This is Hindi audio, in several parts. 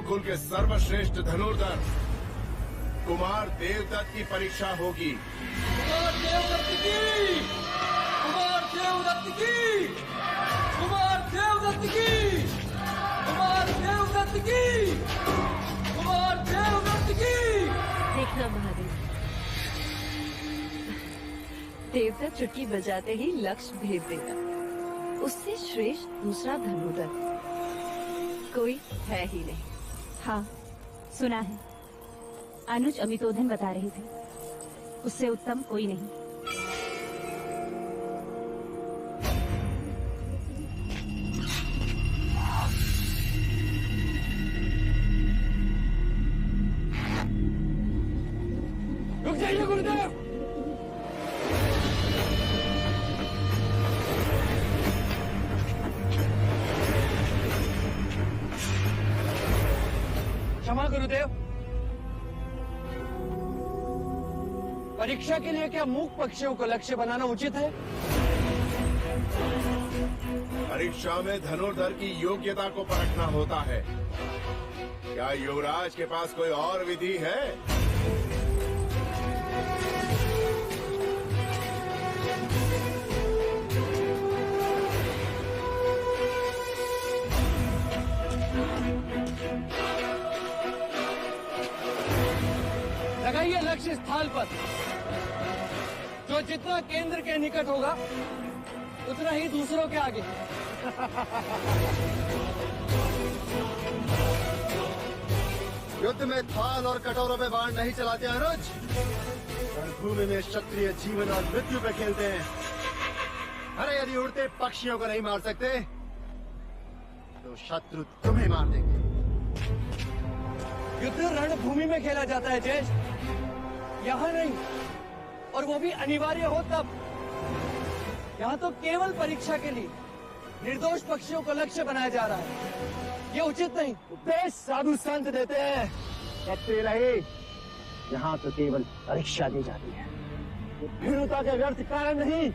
गुरुकुल के सर्वश्रेष्ठ धनुर्धर कुमार देवदत्त की परीक्षा होगी। कुमार देवदत्त की! कुमार देवदत्त की! कुमार देवदत्त की! कुमार देवदत्त की! कुमार देवदत्त की! देखना महादेव, देवदत्त चुटकी बजाते ही लक्ष्य भेद देगा। उससे श्रेष्ठ दूसरा धनुर्धर कोई है ही नहीं। हाँ, सुना है। अनुज अमितोधन बता रहे थे, उससे उत्तम कोई नहीं। रुक जाइए गुरुदेव! क्षमा गुरुदेव, परीक्षा के लिए क्या मूक पक्षियों को लक्ष्य बनाना उचित है? परीक्षा में धनुर्धर की योग्यता को परखना होता है। क्या युवराज के पास कोई और विधि है? लगाइए लक्ष्य स्थान पर। जो जितना केंद्र के निकट होगा उतना ही दूसरों के आगे। युद्ध में थाल और कटोरों में बाण नहीं चलाते अनुज। रणभूमि में क्षत्रिय जीवन और मृत्यु पे खेलते हैं। अरे यदि उड़ते पक्षियों को नहीं मार सकते तो शत्रु तुम्हें मार देंगे। युद्ध रणभूमि में खेला जाता है जयेश, यहाँ नहीं, और वो भी अनिवार्य हो तब। यहाँ तो केवल परीक्षा के लिए निर्दोष पक्षियों को लक्ष्य बनाया जा रहा है। ये उचित नहीं। उपदेश साधु संत देते हैं, कहते रहे यहाँ तो केवल परीक्षा दी जाती है, भीरुता के व्यर्थ कारण नहीं।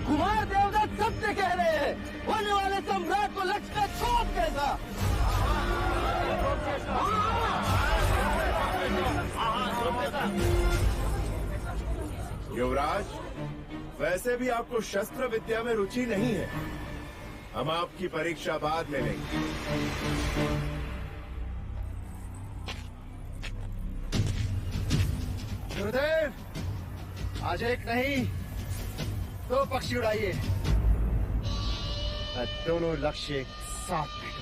कुमार देवदत्त सत्य कह रहे हैं। होने वाले सम्राट को लक्ष्य का छोप कैसा? युवराज, वैसे भी आपको शस्त्र विद्या में रुचि नहीं है। हम आपकी परीक्षा बाद में लेंगे। गुरुदेव, आज एक नहीं दो पक्षी उड़ाइए। मैं दोनों लक्ष्य एक साथ भेजूंगा।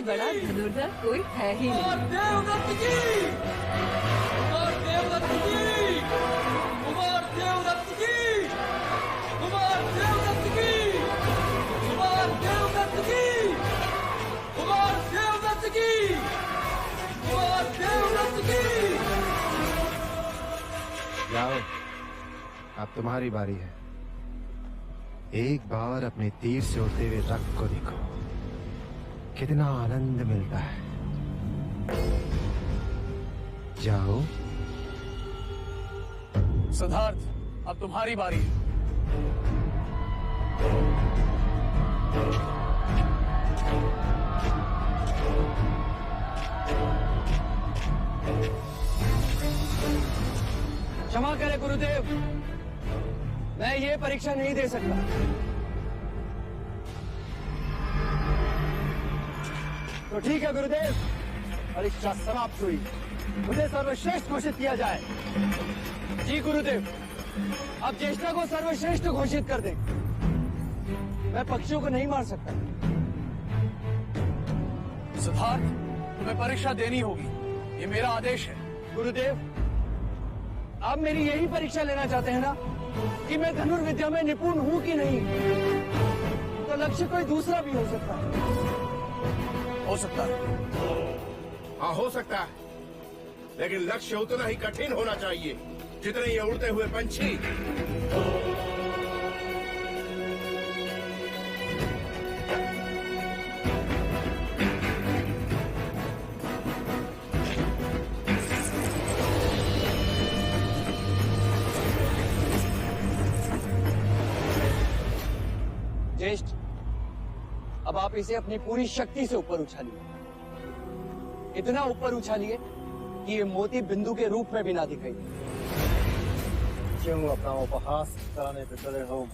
बड़ा धनुर्धर कोई है ही नहीं। देवदत्त की! कुमार देवदत्त की! कुमार देवदत्त की! कुमार देवदत्त की! कुमार देवदत्त की! कुमार देवदत्त की! कुमार देवदत्त की! जाओ, अब तुम्हारी बारी है। एक बार अपने तीर से उड़ते हुए रक्त को देखो, कितना आनंद मिलता है। जाओ। सिद्धार्थ, अब तुम्हारी बारी है। क्षमा करें गुरुदेव, मैं ये परीक्षा नहीं दे सकता। तो ठीक है गुरुदेव, परीक्षा समाप्त हुई। मुझे सर्वश्रेष्ठ घोषित किया जाए। जी गुरुदेव, अब ज्येष्ठा को सर्वश्रेष्ठ घोषित कर दें। मैं पक्षियों को नहीं मार सकता। सिद्धार्थ, तुम्हें परीक्षा देनी होगी, ये मेरा आदेश है। गुरुदेव, आप मेरी यही परीक्षा लेना चाहते हैं ना कि मैं धनुर्विद्या में निपुण हूं कि नहीं? तो लक्ष्य कोई दूसरा भी हो सकता है। हो सकता है। हाँ, हो सकता है, लेकिन लक्ष्य उतना ही कठिन होना चाहिए जितने ये उड़ते हुए पंछी। ज्येष्ठ, अब आप इसे अपनी पूरी शक्ति से ऊपर उछालिए, इतना ऊपर उछालिए कि ये मोती बिंदु के रूप में भी ना दिखाई दे। क्यों अपना उपहास कराने पे चले हो?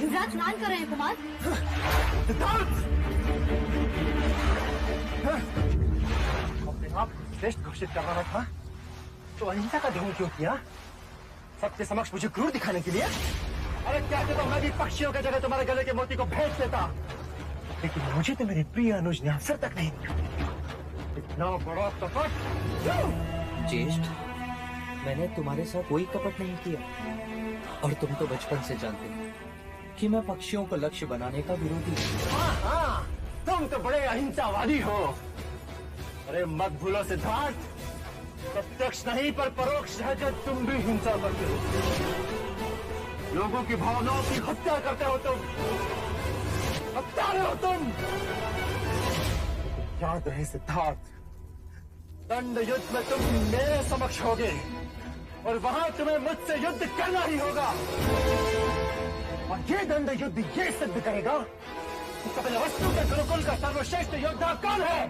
युवराज स्नान कर रहे हैं कुमार। अपने आप श्रेष्ठ घोषित करना था तो अहिंसा का ढोंग क्यों किया? सबके समक्ष मुझे क्रूर दिखाने के लिए? अरे क्या कहता, मैं भी पक्षियों की जगह तुम्हारे गले के मोती को भेज देता, लेकिन मुझे तो मेरे प्रिय अनुज ने अवसर तक नहीं दिया। इतना बड़ा कपट! ज्येष्ठ, मैंने तुम्हारे साथ कोई कपट नहीं किया और तुम तो बचपन से जानते हो कि मैं पक्षियों को लक्ष्य बनाने का विरोधी हूँ। हाँ, तुम तो बड़े अहिंसावादी हो। अरे मत भूलो सिद्धार्थ, प्रत्यक्ष नहीं पर परोक्ष है जो तुम भी हिंसा करते हो, लोगों की भावनाओं की हत्या करते हो तुम, हत्यारे हो तुम। याद रहे सिद्धार्थ, दंड युद्ध में तुम मेरे समक्ष होगे और वहां तुम्हें मुझसे युद्ध करना ही होगा। और ये दंड युद्ध ये सिद्ध करेगा कि कपिलवस्तु के गुरुकुल का सर्वश्रेष्ठ योद्धा कौन है।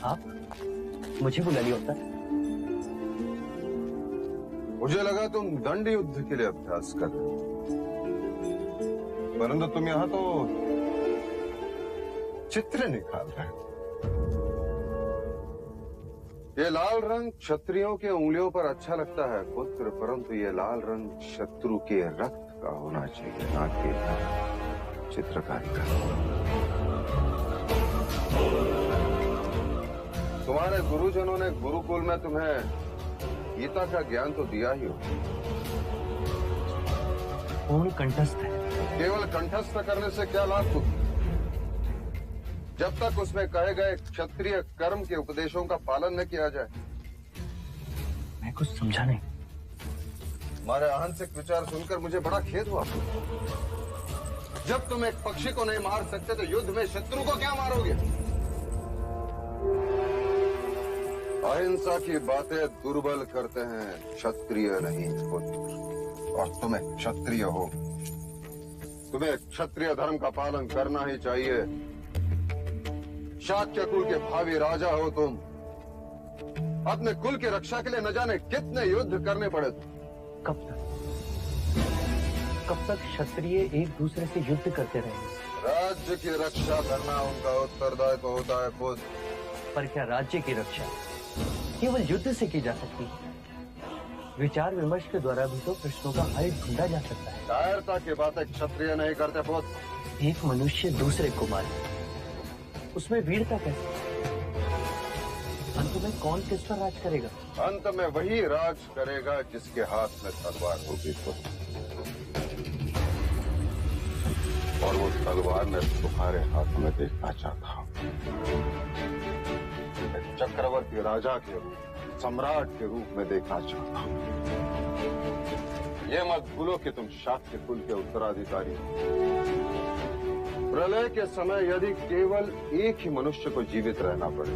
आप मुझे बुला लिया होता? मुझे लगा तुम दंड युद्ध के लिए अभ्यास कर रहे हो, परंतु तुम यहाँ तो चित्र निकाल रहे हो। ये लाल रंग क्षत्रियों के उंगलियों पर अच्छा लगता है पुत्र, परंतु ये लाल रंग शत्रु के रक्त का होना चाहिए, ना कि चित्रकारी का। तुम्हारे गुरुजनों ने गुरुकुल में तुम्हें गीता का ज्ञान तो दिया ही हो, पूर्ण कंठस्थ है। केवल कंठस्थ करने से क्या लाभ पुत्र? जब तक उसमें कहे गए क्षत्रिय कर्म के उपदेशों का पालन न किया जाए। मैं कुछ समझा नहीं। हमारे अहंसिक विचार सुनकर मुझे बड़ा खेद हुआ। जब तुम एक पक्षी को नहीं मार सकते तो युद्ध में शत्रु को क्या मारोगे? अहिंसा की बातें दुर्बल करते हैं, क्षत्रिय नहीं पुत्र। और तुम एक क्षत्रिय हो, तुम्हें क्षत्रिय धर्म का पालन करना ही चाहिए। शाक्य कुल के भावी राजा हो तुम। अपने कुल की रक्षा के लिए न जाने कितने युद्ध करने पड़े तुम। कब तक क्षत्रिय एक दूसरे से युद्ध करते रहेंगे? राज्य की रक्षा करना उनका उत्तरदायित्व होता है पुत्र। पर क्या राज्य की रक्षा केवल युद्ध से की जा सकती है? विचार विमर्श के द्वारा भी तो प्रश्नों का हल ढूंढा जा सकता है। कायरता की बातें क्षत्रिय नहीं करते पुत्र। एक मनुष्य दूसरे को मारे, उसमें वीरता कैसे? अंत में कौन किस पर राज करेगा? अंत में वही राज करेगा जिसके हाथ में तलवार होगी पुत्र। और वो तलवार मैं तुम्हारे हाथ में देखना चाहता हूँ। एक चक्रवर्ती राजा के रूप, सम्राट के रूप में देखना चाहता हूँ। ये मत भूलो कि तुम शाक्य कुल के उत्तराधिकारी हो। प्रलय के समय यदि केवल एक ही मनुष्य को जीवित रहना पड़े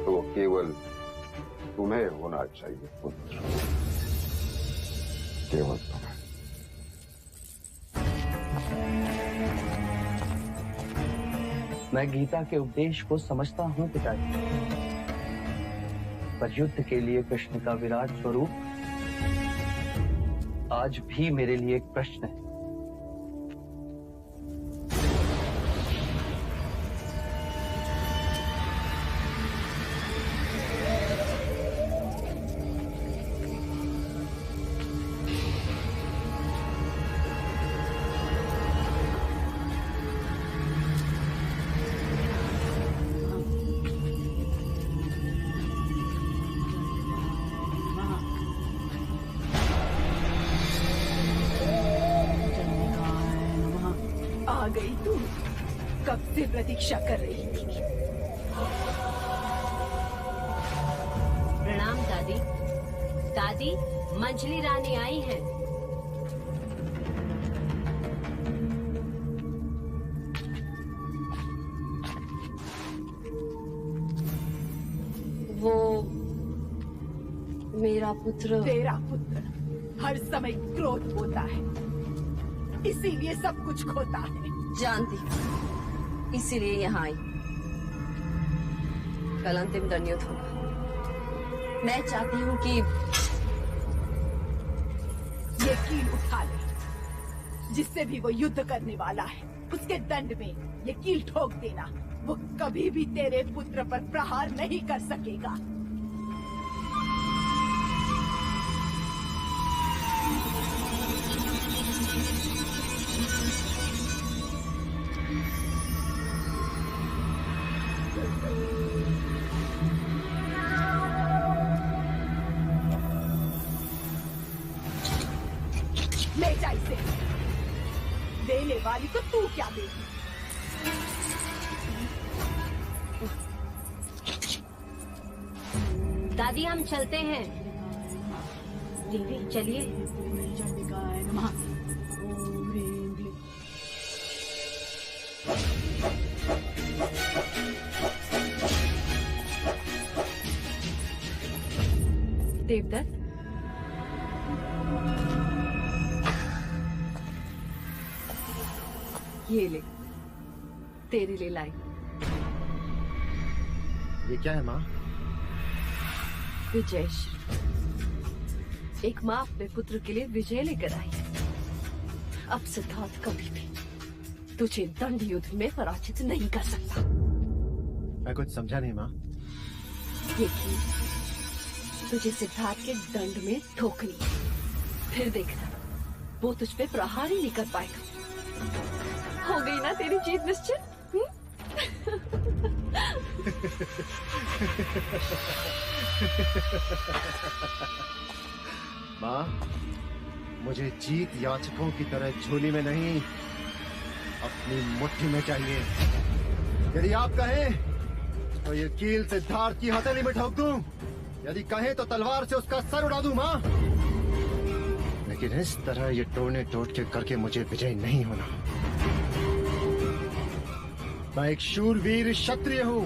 तो वो केवल तुम्हें होना चाहिए पुत्र, केवल तुम्हें। मैं गीता के उपदेश को समझता हूँ पिताजी, पर युद्ध के लिए कृष्ण का विराट स्वरूप आज भी मेरे लिए एक प्रश्न है। आ गई तू, कब से प्रतीक्षा कर रही थी। प्रणाम दादी। दादी, मंजली रानी आई हैं। वो मेरा पुत्र। तेरा पुत्र हर समय क्रोध होता है, इसीलिए सब कुछ खोता है। जानती हूँ, इसीलिए यहाँ आई। कल अंतिम दंडयुद्ध होगा। मैं चाहती हूँ कि ये कील उठा ले। जिससे भी वो युद्ध करने वाला है, उसके दंड में ये कील ठोक देना। वो कभी भी तेरे पुत्र पर प्रहार नहीं कर सकेगा। ले जा इसे। देने वाली को तू क्या देगी? दादी, हम चलते हैं। दीदी चलिए। देवदत्त, ये ले, तेरे लिए लाई। ये क्या है माँ? विजय श्री। एक माँ अपने पुत्र के लिए विजय लेकर आई है। अब सिद्धार्थ कभी भी तुझे दंड युद्ध में पराजित नहीं कर सकता। मैं कुछ समझा नहीं माँ। ये कील तुझे सिद्धार्थ के दंड में ठोकनी है। फिर देखना, वो तुझ पे प्रहार ही नहीं कर पाएगा। हो गई ना तेरी जीत निश्चित? माँ, मुझे जीत याचकों की तरह झोली में नहीं, अपनी मुट्ठी में चाहिए। यदि आप कहें तो ये कील से धार की हथेली में ठोक दूं, यदि कहें तो तलवार से उसका सर उड़ा दूं मां। लेकिन इस तरह ये टोड़ने टोट के करके मुझे विजय नहीं होना। मैं एक शूरवीर क्षत्रिय हूं,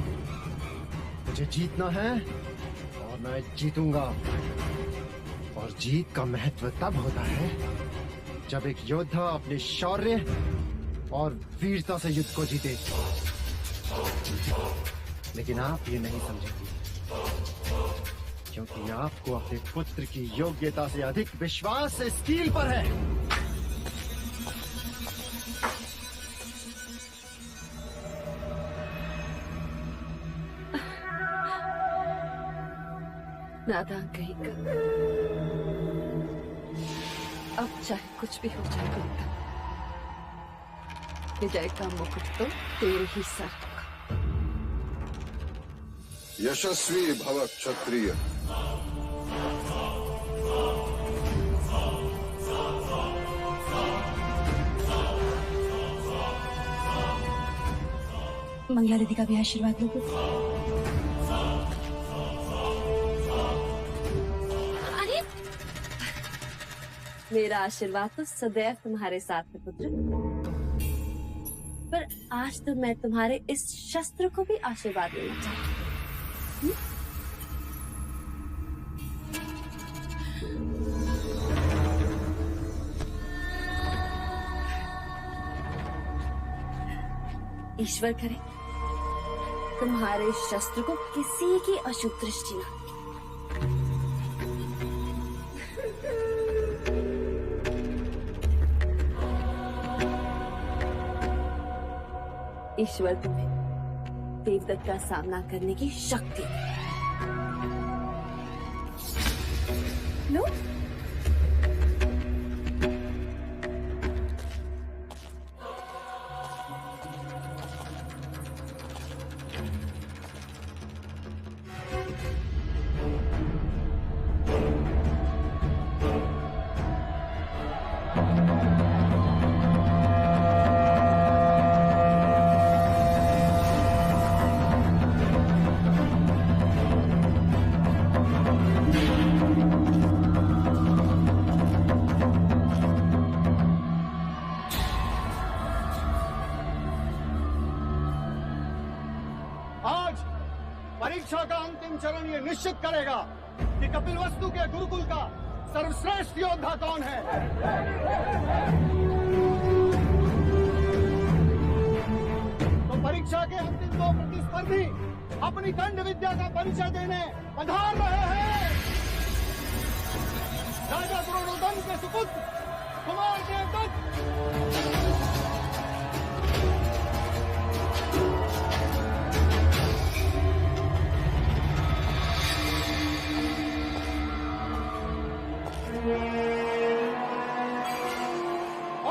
मुझे जीतना है और मैं जीतूंगा। और जीत का महत्व तब होता है जब एक योद्धा अपने शौर्य और वीरता से युद्ध को जीते। लेकिन आप ये नहीं समझेंगे, क्योंकि आपको अपने पुत्र की योग्यता से अधिक विश्वास इस कील पर है। नादान कहीं का। अब चाहे कुछ भी हो जाए बेटा, विजय का मुकुट तो तेरे ही सर होगा। यशस्वी भव क्षत्रिय। मंगला दीदी का भी आशीर्वाद लो। मेरा आशीर्वाद तो सदैव तुम्हारे साथ है पुत्र, पर आज तो मैं तुम्हारे इस शस्त्र को भी आशीर्वाद देना चाहती हूँ। ईश्वर करे तुम्हारे शस्त्र को किसी की अशुभ दृष्टि न। ईश्वर तुम्हें देवदत्त का सामना करने की शक्ति दे। लो परीक्षा का अंतिम चरण ये निश्चित करेगा कि कपिलवस्तु के गुरुकुल का सर्वश्रेष्ठ योद्धा कौन है। तो परीक्षा के अंतिम दो प्रतिस्पर्धी अपनी दंड विद्या का परिचय देने पधार रहे हैं। राजा द्रोणोदन के सुपुत्र कुमार देवदत्त।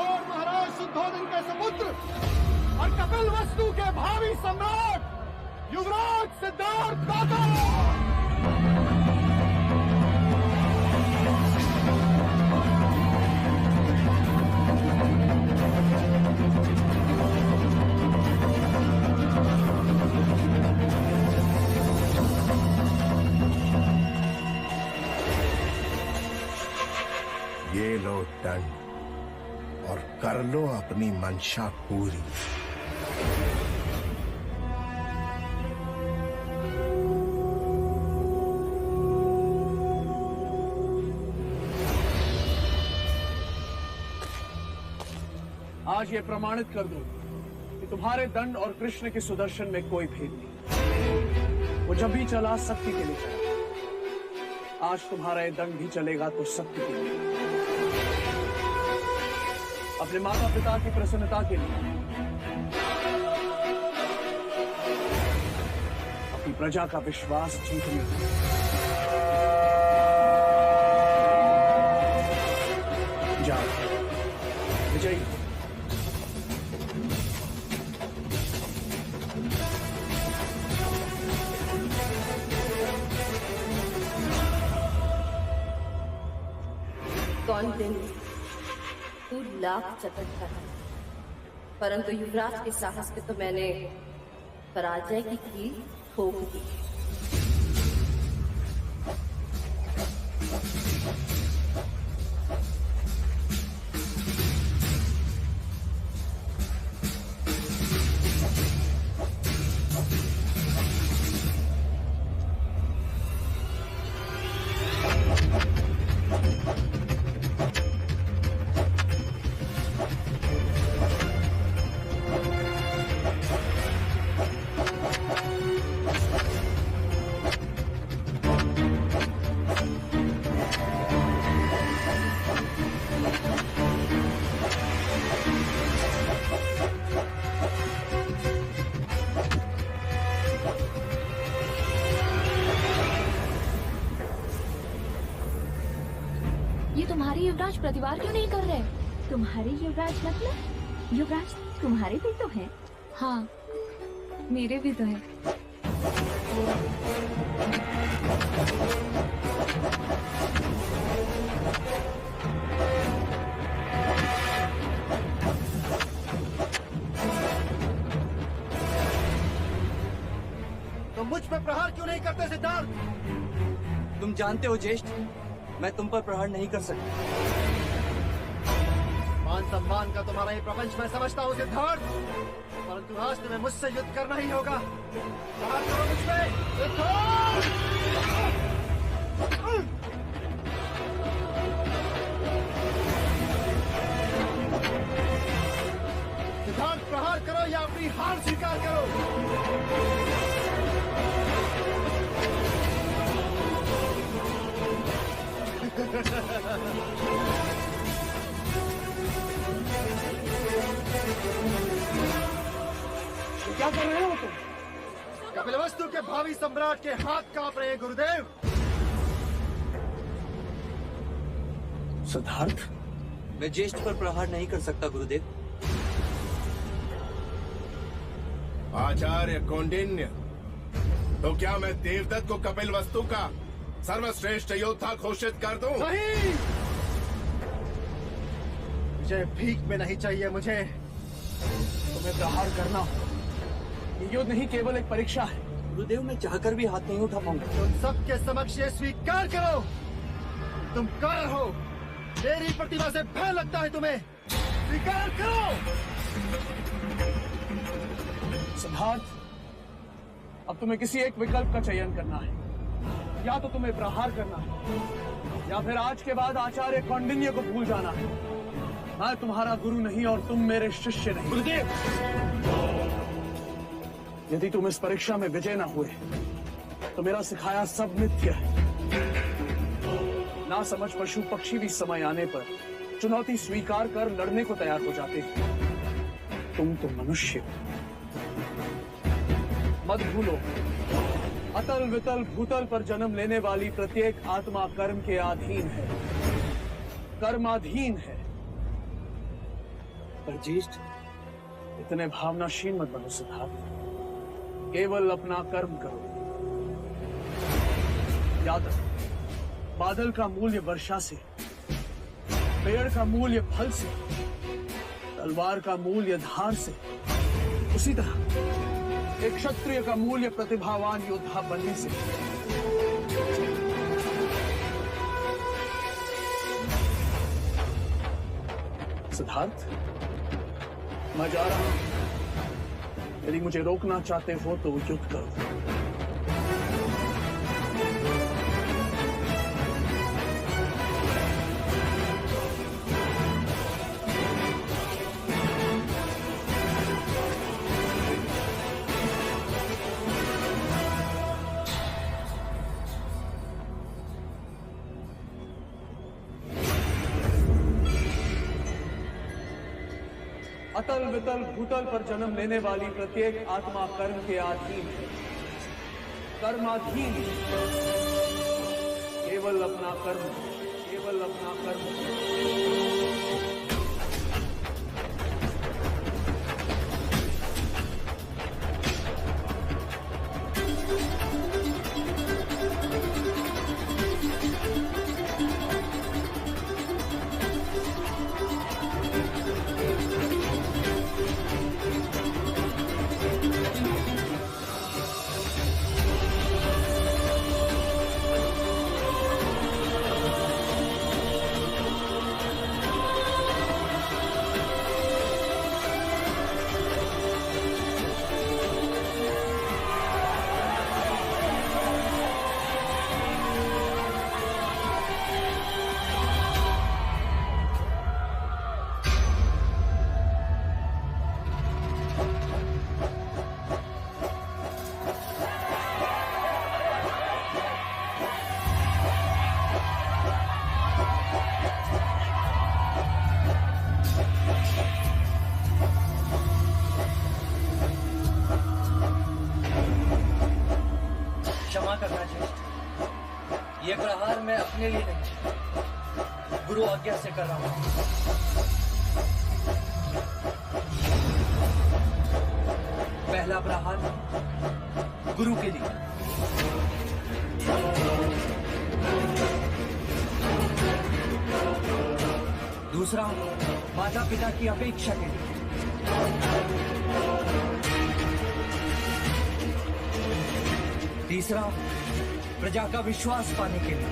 और महाराज शुद्धोधन के सुपुत्र और कपिलवस्तु के भावी सम्राट युवराज सिद्धार्थ काका। ये लो दंड और कर लो अपनी मंशा पूरी। आज ये प्रमाणित कर दो कि तुम्हारे दंड और कृष्ण के सुदर्शन में कोई भेद नहीं। वो जब भी चला सत्य के लिए चला। आज तुम्हारा ये दंड भी चलेगा तो सत्य के लिए, अपने माता पिता की प्रसन्नता के लिए, अपनी प्रजा का विश्वास जीतने के लिए। जाओ विजयी। कौन दिन लाख चतुर था, परंतु युवराज के साहस पे तो मैंने पराजय की कील ठोक दी। ये तुम्हारे युवराज प्रतिवार क्यों नहीं कर रहे? तुम्हारे युवराज मतलब? युवराज तुम्हारे भी तो हैं। हाँ, मेरे भी तो हैं। तुम मुझ पे प्रहार क्यों नहीं करते सिद्धार्थ? तुम जानते हो ज्येष्ठ, मैं तुम पर प्रहार नहीं कर सकता। मान सम्मान का तुम्हारा ये प्रपंच मैं समझता हूँ सिद्धार्थ, परंतु आज तुम्हें मुझसे युद्ध करना ही होगा। प्रहार करो मुझ पे सिद्धार्थ! सिद्धार्थ प्रहार करो या अपनी हार स्वीकार करो। क्या कर रहे हो तुम? कपिलवस्तु के भावी सम्राट के हाथ कांप रहे हैं गुरुदेव। सिद्धार्थ, मैं ज्येष्ठ पर प्रहार नहीं कर सकता गुरुदेव। आचार्य कौंडिन्य, तो क्या मैं देवदत्त को कपिलवस्तु का सर्वश्रेष्ठ योद्धा घोषित कर दूं? नहीं, मुझे भीख में नहीं चाहिए। मुझे तुम्हें प्रहार करना। ये युद्ध नहीं केवल एक परीक्षा है। गुरुदेव, मैं चाहकर भी हाथ नहीं उठा पाऊंगा। तुम सबके समक्ष ये स्वीकार करो, तुम कार हो। मेरी प्रतिभा से भय लगता है तुम्हें। स्वीकार करो। सिद्धार्थ, अब तुम्हें किसी एक विकल्प का चयन करना है। या तो तुम्हें प्रहार करना है, या फिर आज के बाद आचार्य कौंडिन्य को भूल जाना है। मैं तुम्हारा गुरु नहीं और तुम मेरे शिष्य नहीं। गुरुदेव, यदि तुम इस परीक्षा में विजय न हुए तो मेरा सिखाया सब मिथ्या है। ना समझ पशु पक्षी भी समय आने पर चुनौती स्वीकार कर लड़ने को तैयार हो जाते हैं। तुम तो मनुष्य हो। मत भूलो, अतल वितल भूतल पर जन्म लेने वाली प्रत्येक आत्मा कर्म के अधीन है, कर्माधीन है। पर ज्येष्ठ, इतने भावनाशील मत बनो सिद्धार्थ। केवल अपना कर्म करो। याद रखो, बादल का मूल्य वर्षा से, पेड़ का मूल्य फल से, तलवार का मूल्य धार से, उसी तरह एक क्षत्रिय का मूल्य प्रतिभावान योद्धा बनने से। सिद्धार्थ, मैं जा रहा हूं। यदि मुझे रोकना चाहते हो तो युद्ध करो। अतल वितल भूतल पर जन्म लेने वाली प्रत्येक आत्मा कर्म के अधीन है, कर्माधीन है। केवल अपना कर्म, केवल अपना कर्म। क्षमा करना चाहिए। ये प्रहार मैं अपने लिए नहीं, गुरु आज्ञा से कर रहा हूँ। पहला प्रहार गुरु के लिए, दूसरा माता पिता की अपेक्षा के लिए, तीसरा प्रजा का विश्वास पाने के लिए,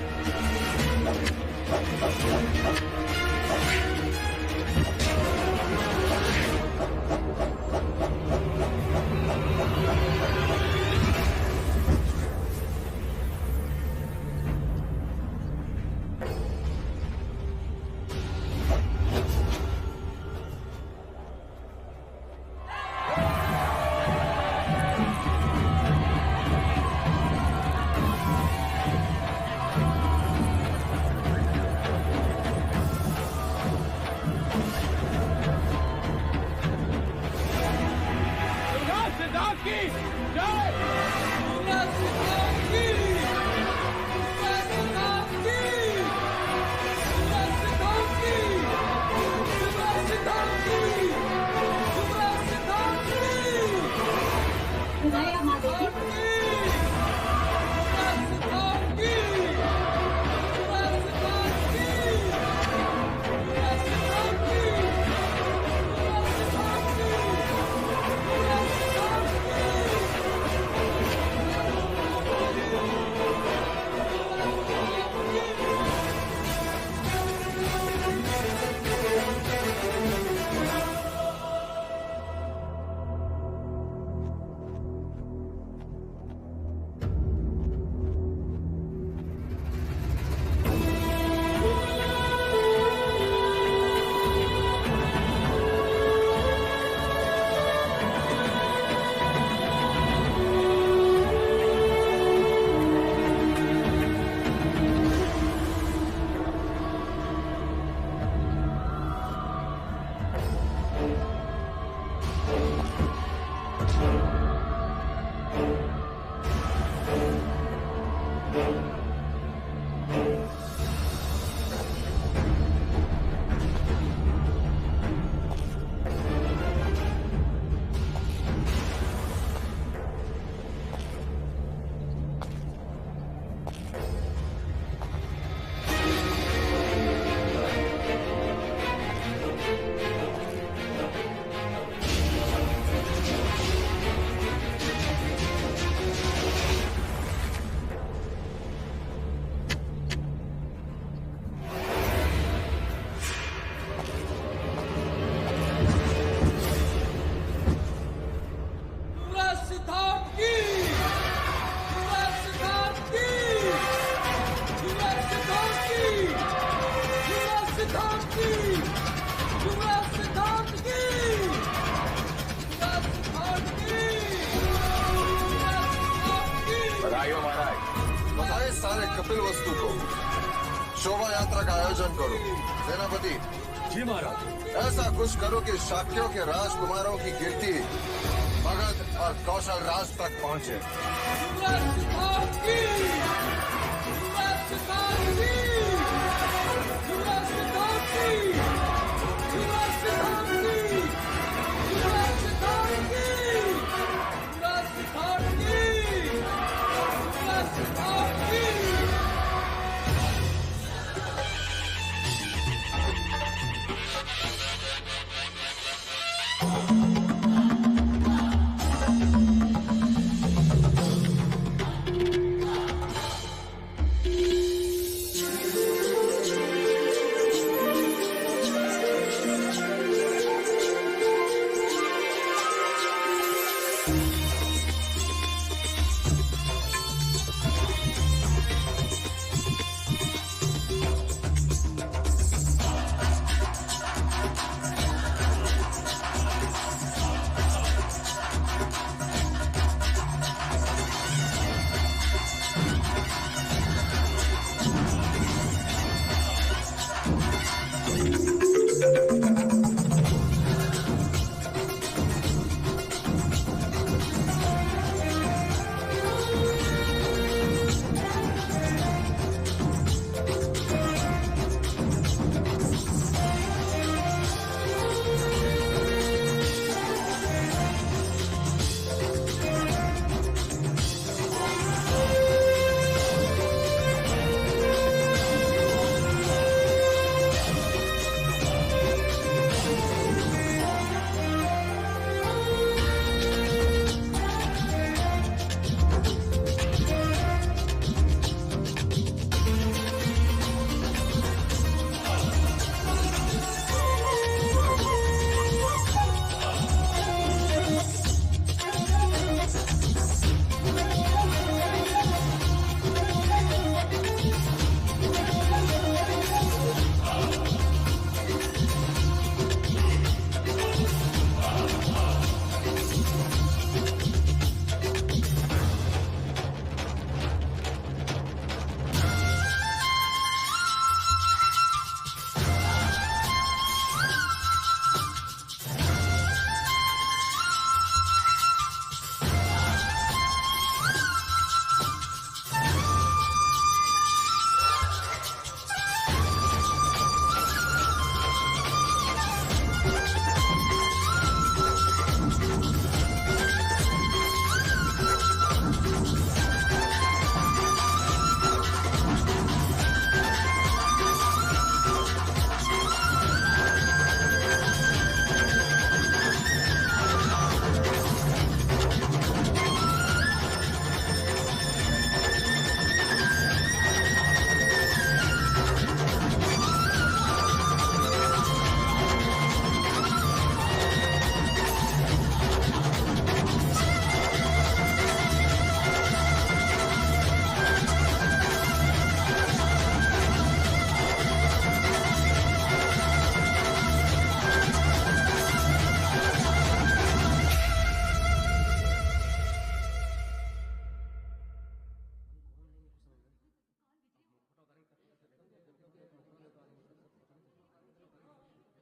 सारे कपिल वस्तु को शोभा यात्रा का आयोजन करो। सेनापति जी महाराज। ऐसा कुछ करो कि शाक्यों के राजकुमारों की कीर्ति मगध और कौशल राज तक पहुंचे।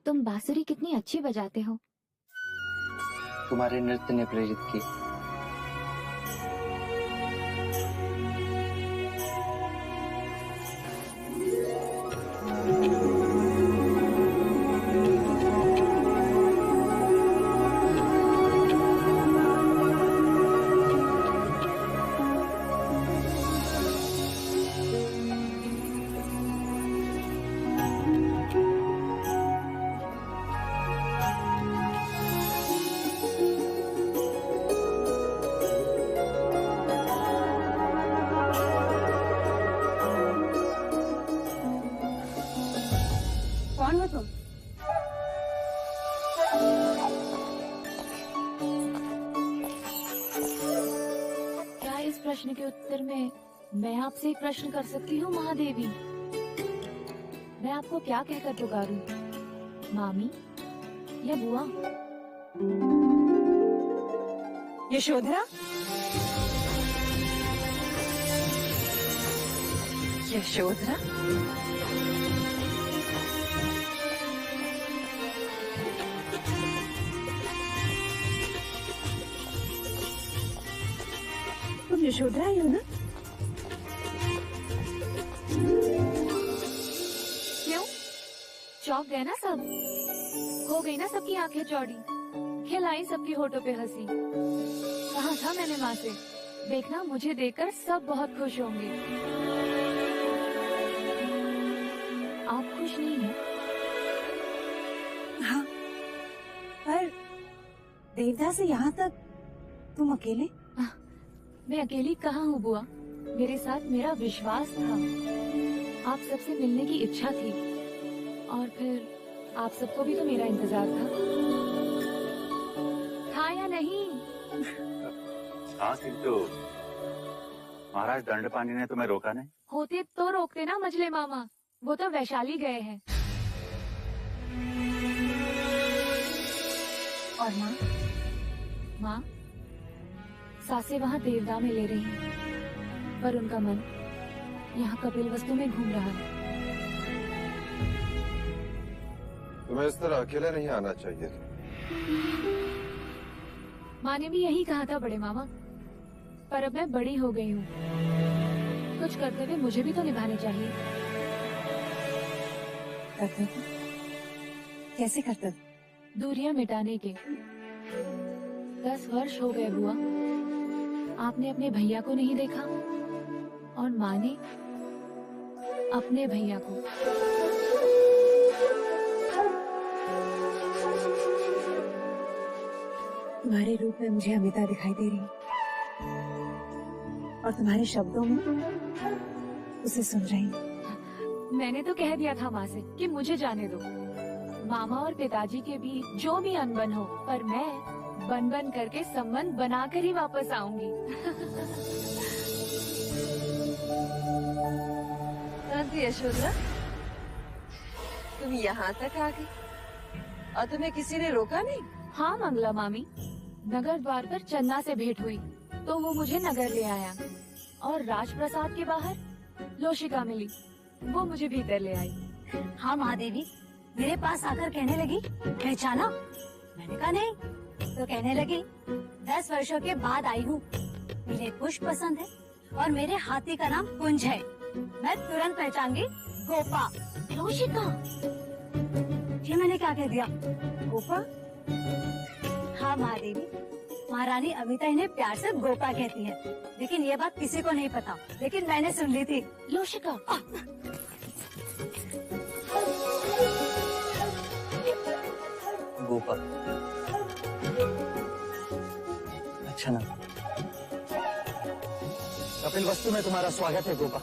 तुम बांसुरी कितनी अच्छी बजाते हो। तुम्हारे नृत्य ने प्रेरित की। कौन हो तुम? क्या इस प्रश्न के उत्तर में मैं आपसे एक प्रश्न कर सकती हूँ महादेवी? मैं आपको क्या कहकर पुकारूं? मामी या बुआ? यशोधरा, यशोधरा, तुम यशोधरा ही हो ना? क्यों चौंक गए ना सब? हो गई ना सबकी आंखें चौड़ी? खिलाई सबकी होठों पे हंसी? कहा था मैंने माँ से, देखना मुझे देखकर सब बहुत खुश होंगे। आप खुश नहीं हैं? हाँ, पर देवता से यहाँ तक तुम अकेले? मैं अकेली कहाँ हूँ बुआ, मेरे साथ मेरा विश्वास था, आप सबसे मिलने की इच्छा थी, और फिर आप सबको भी तो मेरा इंतजार था या नहीं? हाँ किंतु महाराज दंडपाणी ने तुम्हें रोका नहीं? होते तो रोकते ना मजले मामा, वो तो वैशाली गए हैं। और माँ? माँ सासे वहाँ देवदा में ले रही हैं, पर उनका मन यहाँ कपिल वस्तु में घूम रहा है। तुम्हें इस तरह अकेले नहीं आना चाहिए। माँ ने भी यही कहा था बड़े मामा, पर अब मैं बड़ी हो गई हूँ, कुछ कर्तव्य मुझे भी तो निभाने चाहिए। कर्तव्य? कैसे कर्तव्य? दूरियां मिटाने के। 10 वर्ष हो गए बुआ, आपने अपने भैया को नहीं देखा, और माँ ने अपने भैया को। तुम्हारे रूप में मुझे अमिता दिखाई दे रही है, और तुम्हारे शब्दों में उसे सुन रही हूँ। मैंने तो कह दिया था माँ से कि मुझे जाने दो, मामा और पिताजी के बीच जो भी अनबन हो, पर मैं बन बन करके संबंध बनाकर ही वापस आऊंगी। यशोधरा, तुम यहाँ तक आ गई और तुम्हें किसी ने रोका नहीं? हाँ मंगला मामी, नगर द्वार पर चन्ना से भेंट हुई तो वो मुझे नगर ले आया, और राजप्रसाद के बाहर लोशिका मिली, वो मुझे भीतर ले आई। हाँ महादेवी मेरे पास आकर कहने लगी, पहचाना? मैंने कहा नहीं, तो कहने लगी 10 वर्षों के बाद आई हूँ, मुझे पुष्प पसंद है और मेरे हाथी का नाम कुंज है, मैं तुरंत पहचान गई गोपा। लोशिका? ये मैंने क्या कह दिया? गोपा? हाँ महादेवी, महारानी अमिता इन्हें प्यार से गोपा कहती है, लेकिन ये बात किसी को नहीं पता, लेकिन मैंने सुन ली थी। लोशिका? गोपा अच्छा ना। कपिल वस्तु में तुम्हारा स्वागत है गोपा।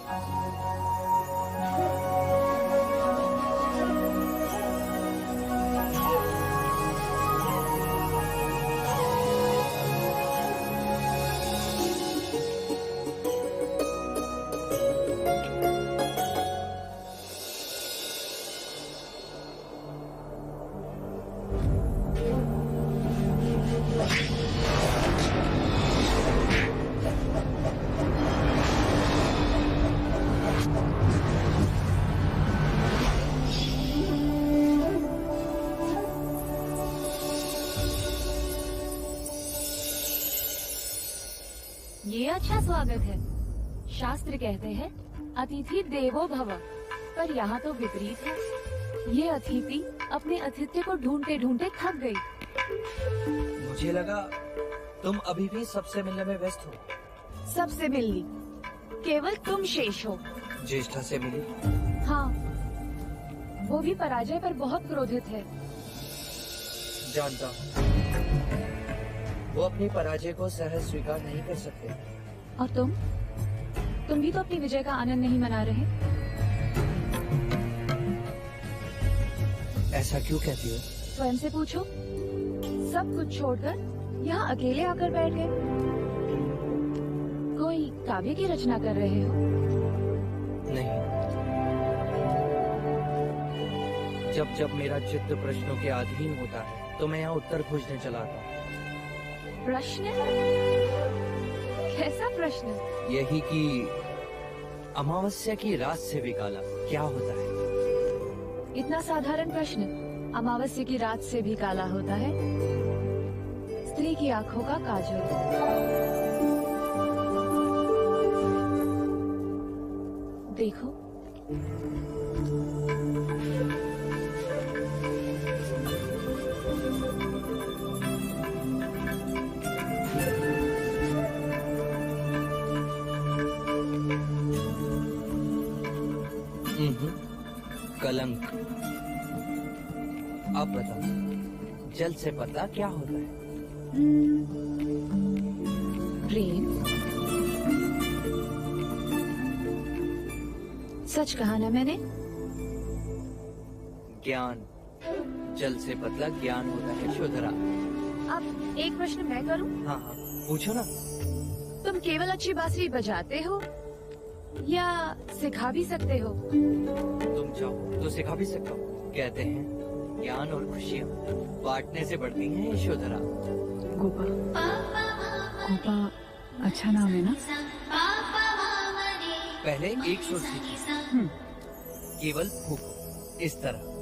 अच्छा स्वागत है। शास्त्र कहते हैं अतिथि देवो भव, पर यहाँ तो विपरीत है। ये अतिथि अपने अतिथ्य को ढूंढते ढूंढते थक गई। मुझे लगा तुम अभी भी सबसे मिलने में व्यस्त हो। सबसे मिलनी, केवल तुम शेष हो। ज्येष्ठा से मिली? हाँ, वो भी पराजय पर बहुत क्रोधित है। जानता हूँ। वो अपनी पराजय को सहज स्वीकार नहीं कर सकते। और तुम भी तो अपनी विजय का आनंद नहीं मना रहे। ऐसा क्यों कहती हो? स्वयं से पूछो। सब कुछ छोड़कर यहाँ अकेले आकर बैठ गए। कोई काव्य की रचना कर रहे हो? नहीं। जब जब मेरा चित्त प्रश्नों के अधीन होता है तो मैं यहाँ उत्तर खोजने चला आता हूँ। प्रश्न? कैसा प्रश्न? यही कि अमावस्या की रात से भी काला क्या होता है? इतना साधारण प्रश्न। अमावस्या की रात से भी काला होता है स्त्री की आंखों का काजल। देखो, कलंक। अब बताओ, जल से पतला क्या होता है? प्रेम। सच कहा ना मैंने? ज्ञान। जल से पतला ज्ञान होता है शुद्धरा। अब एक प्रश्न मैं करूं? हाँ हाँ, पूछो ना। तुम केवल अच्छी बांसुरी बजाते हो या सिखा भी सकते हो? तुम चाहो तो सिखा भी सकता हूँ। कहते हैं ज्ञान और खुशियाँ बांटने से बढ़ती हैं यशोधरा। गोपा, गोपा अच्छा नाम है ना? पहले एक सुर सीखी, केवल फूको, इस तरह।